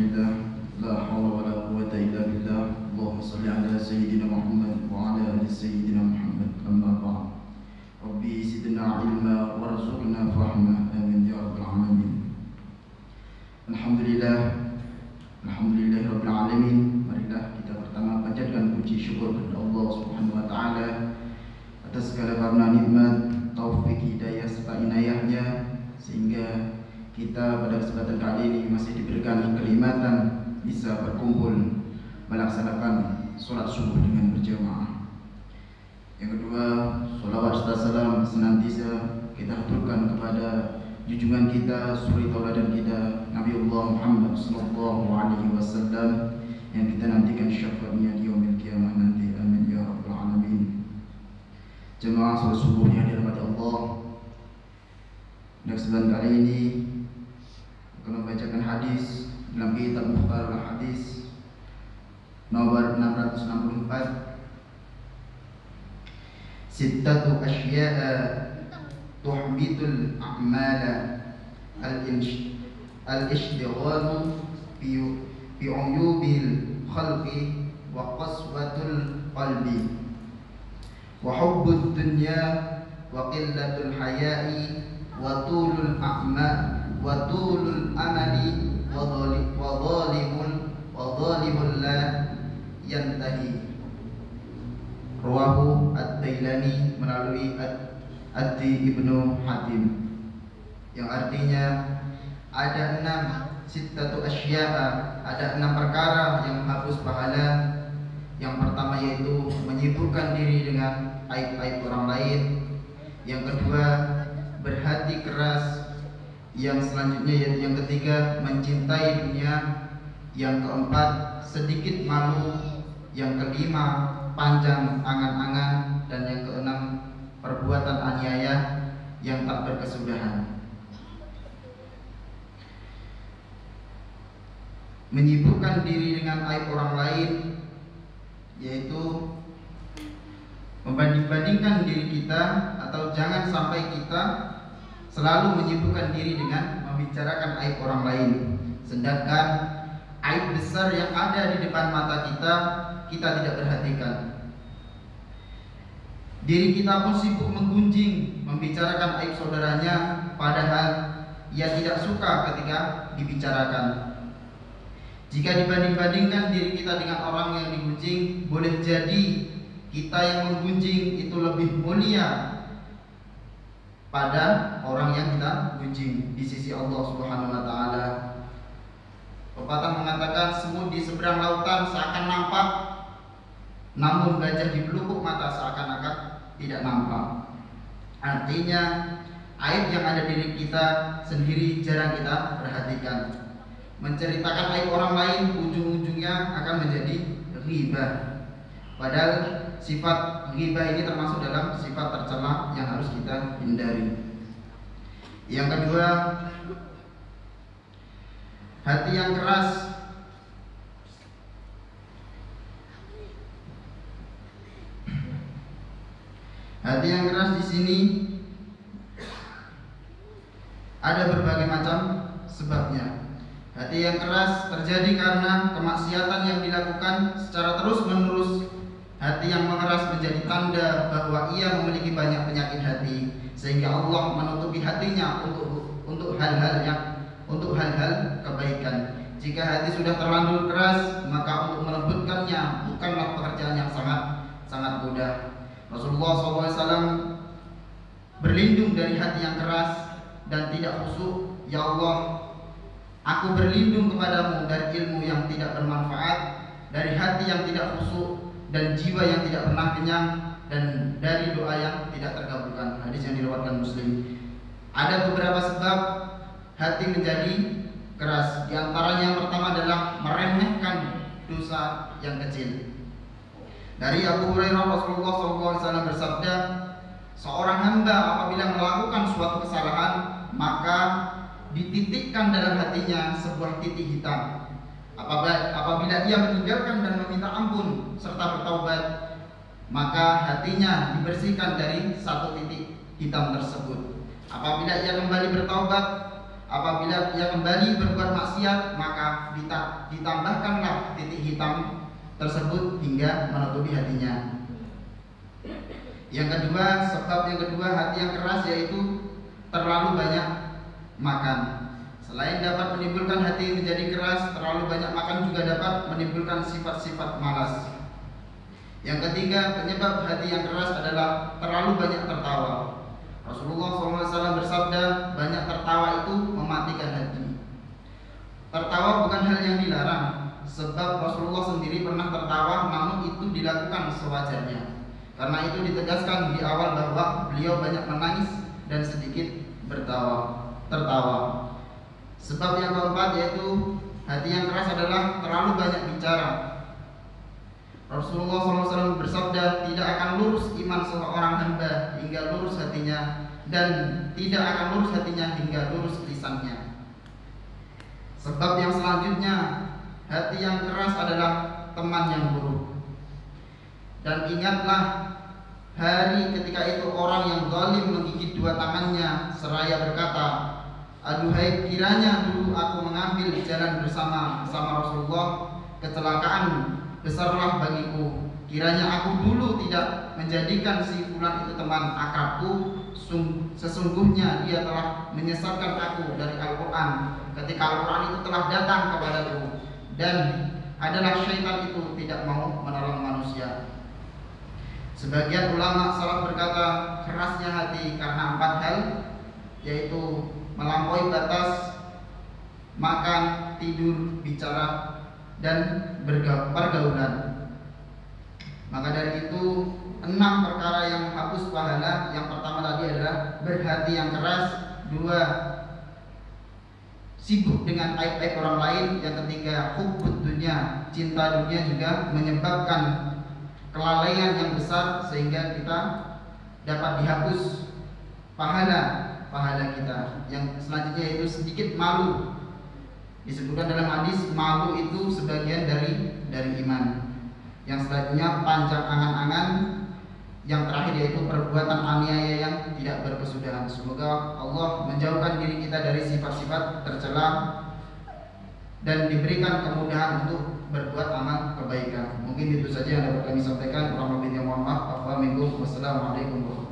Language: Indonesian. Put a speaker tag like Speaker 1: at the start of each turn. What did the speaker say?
Speaker 1: لله لا حول ولا قوة إلا بالله اللهم صل على سيدنا محمد وعلى آل سيدنا محمد أما بعد ربي زدنا علما وارزقنا فهما آمين يا رب العالمين. Alhamdulillah Rabbil Alamin. Marilah kita pertama panjatkan puji syukur kepada Allah Subhanahu wa taala atas segala karunia nikmat, taufik, hidayah serta inayahnya sehingga kita pada kesempatan kali ini masih diberikan kenikmatan bisa berkumpul melaksanakan sholat subuh dengan berjamaah. Yang kedua, sholawat serta salam senantiasa kita haturkan kepada junjungan kita, suri tauladan kita, Nabi Allah Muhammad sallallahu alaihi wasallam yang kita nantikan syafaatnya di yaumil qiyamah nanti. Amin ya rabbal alamin. Jemaah sholat subuh yang dirahmati Allah, pada kesempatan kali ini akan membacakan hadis dalam kitab Mukhtarul Hadis nomor 664. Sittatu asya'a tuhbitul a'mala al-ishtighalu bi uyubil khalqi wa qaswatul qalbi wa hubbud dunya wa qillatul haya'i wa tulul amali wa zalimul la yantahi. Rawahu Ad-Dailami melalui Addi Ibnu Hatim, yang artinya ada 6 sittatu asya'a, ada 6 perkara yang menghapus pahala. Yang pertama yaitu menyibukkan diri dengan aib-aib orang lain. Yang kedua, berhati keras. Yang selanjutnya yaitu yang ketiga, mencintai dunia. Yang keempat, sedikit malu. Yang kelima, panjang angan-angan. Dan yang keenam, perbuatan aniaya yang tak berkesudahan. Menyibukkan diri dengan aib orang lain yaitu membanding-bandingkan diri kita, atau jangan sampai kita selalu menyibukkan diri dengan membicarakan aib orang lain, sedangkan aib besar yang ada di depan mata kita tidak perhatikan. Diri kita pun sibuk menggunjing, membicarakan aib saudaranya, padahal ia tidak suka ketika dibicarakan. Jika dibanding-bandingkan diri kita dengan orang yang digunjing, boleh jadi kita yang menggunjing itu lebih mulia pada orang yang kita gunjing di sisi Allah Subhanahu wa taala. Pepatah mengatakan semut di seberang lautan seakan nampak, namun gajah di pelupuk mata seakan-akan tidak nampak. Artinya aib yang ada di diri kita sendiri jarang kita perhatikan. Menceritakan aib orang lain ujung-ujungnya akan menjadi ghibah. Padahal sifat ghibah ini termasuk dalam sifat tercela yang harus kita hindari. Yang kedua, hati yang keras. Hati yang keras di sini ada berbagai macam sebabnya. Hati yang keras terjadi karena kemaksiatan yang dilakukan secara terus-menerus. Hati yang mengeras menjadi tanda bahwa ia memiliki banyak penyakit hati, sehingga Allah menutupi hatinya untuk hal-hal kebaikan. Jika hati sudah terlanjur keras, maka untuk melembutkannya bukanlah pekerjaan yang sangat mudah. Rasulullah SAW berlindung dari hati yang keras dan tidak khusyuk. Ya Allah, aku berlindung kepadamu dari ilmu yang tidak bermanfaat, dari hati yang tidak khusyuk, dan jiwa yang tidak pernah kenyang, dan dari doa yang tidak terkabulkan. Hadis yang diriwayatkan Muslim. Ada beberapa sebab hati menjadi keras. Di antaranya yang pertama adalah meremehkan dosa yang kecil. Dari Abu Hurairah, Rasulullah SAW bersabda, seorang hamba apabila melakukan suatu kesalahan, maka dititikkan dalam hatinya sebuah titik hitam. Apabila ia meninggalkan dan meminta ampun serta bertaubat, maka hatinya dibersihkan dari satu titik hitam tersebut. Apabila ia kembali bertaubat, apabila ia kembali berbuat maksiat, maka ditambahkanlah titik hitam tersebut hingga menutupi hatinya. Yang kedua, sebab yang kedua hati yang keras yaitu terlalu banyak makan. Selain dapat menimbulkan hati menjadi keras, terlalu banyak makan juga dapat menimbulkan sifat-sifat malas. Yang ketiga, penyebab hati yang keras adalah terlalu banyak tertawa. Rasulullah SAW bersabda, banyak tertawa itu mematikan hati. Tertawa bukan hal yang dilarang, sebab Rasulullah sendiri pernah tertawa, namun itu dilakukan sewajarnya. Karena itu ditegaskan di awal bahwa beliau banyak menangis dan sedikit tertawa. Sebab yang keempat yaitu hati yang keras adalah terlalu banyak bicara. Rasulullah SAW bersabda, tidak akan lurus iman seorang hamba hingga lurus hatinya, dan tidak akan lurus hatinya hingga lurus lisannya. Sebab yang selanjutnya, hati yang keras adalah teman yang buruk. Dan ingatlah hari ketika itu orang yang zalim menggigit dua tangannya seraya berkata, aduhai, kiranya dulu aku mengambil jalan bersama Rasulullah, kecelakaan besarlah bagiku. Kiranya aku dulu tidak menjadikan si fulan itu teman akrabku. Sesungguhnya dia telah menyesatkan aku dari Al-Quran ketika Al-Quran itu telah datang kepadaku, dan adalah syaitan itu tidak mau menolong manusia. Sebagian ulama salaf berkata, kerasnya hati karena 4 hal, yaitu melampaui batas, makan, tidur, bicara, dan pergaulan. Maka dari itu 6 perkara yang menghapus pahala. Yang pertama tadi adalah berhati yang keras. 2, sibuk dengan aib-aib orang lain. Yang ketiga, hubbud dunya, cinta dunia juga menyebabkan kelalaian yang besar, sehingga kita dapat dihapus pahala kita. Yang selanjutnya yaitu sedikit malu. Disebutkan dalam hadis, malu itu sebagian dari iman. Yang selanjutnya panjang angan-angan. Yang terakhir yaitu perbuatan aniaya yang tidak berkesudahan. Semoga Allah menjauhkan diri kita dari sifat-sifat tercela dan diberikan kemudahan untuk berbuat amal kebaikan. Mungkin itu saja yang dapat kami sampaikan. Kurang lebihnya mohon maaf. Wassalamualaikum warahmatullahi wabarakatuh.